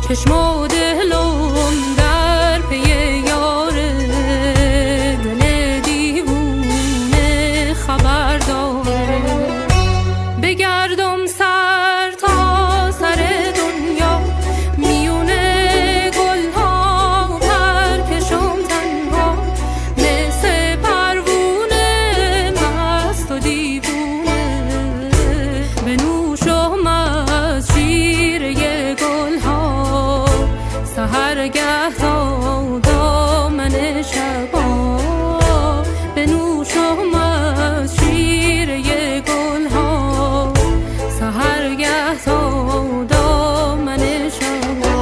چشم و دلم در پی یاره، دل دیوونه خبر داره. بگردم سر تا سر دنیا، میونه گلها پرکشم تنها، مثل پروونه مست و دیوونه. بنوشم از شیره گلها سحرگه تا دامن شبا، بنوشم از شیره گلها سحرگه تا دامن شبا.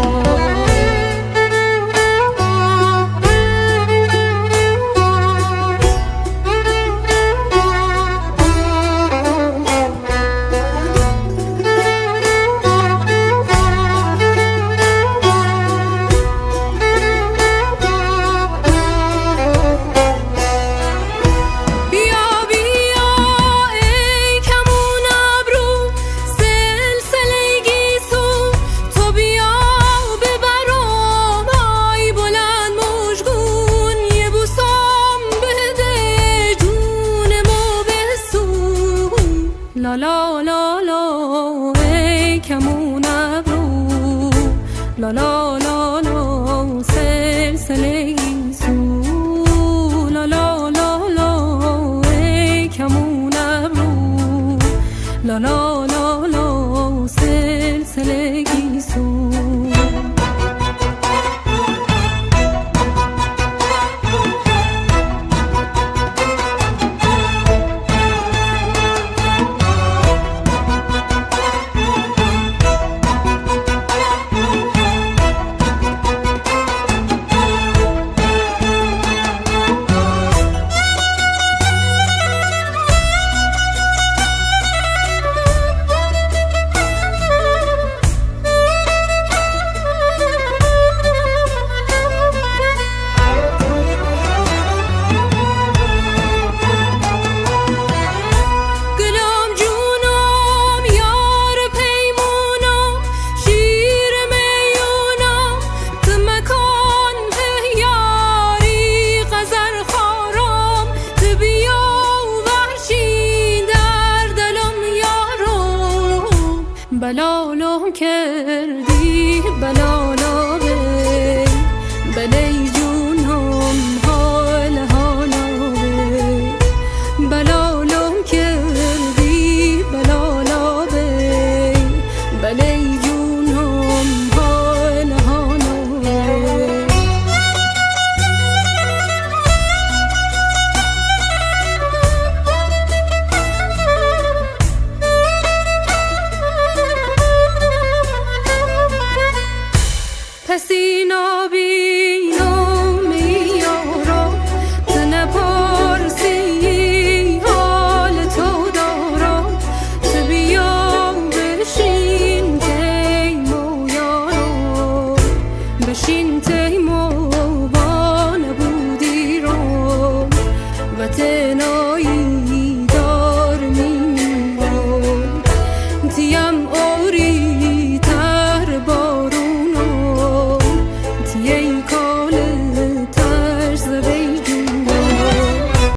لا لا لا لا ای کمون ابرو، لا لا لا لا سلسله گیسو، لا لا لا لا ای کمون ابرو، لا لا لا لا سلسله گیسو. بلالم کردی بلالا بی، بلی جونم حال حالا بی. بلالم کردی بلالا بی، بلی جونم حال حالا بی. پس اینا بینم یارا، تو نپرسی حال تو دارا، تو بیا بشین تیم و یارا، بشین تیم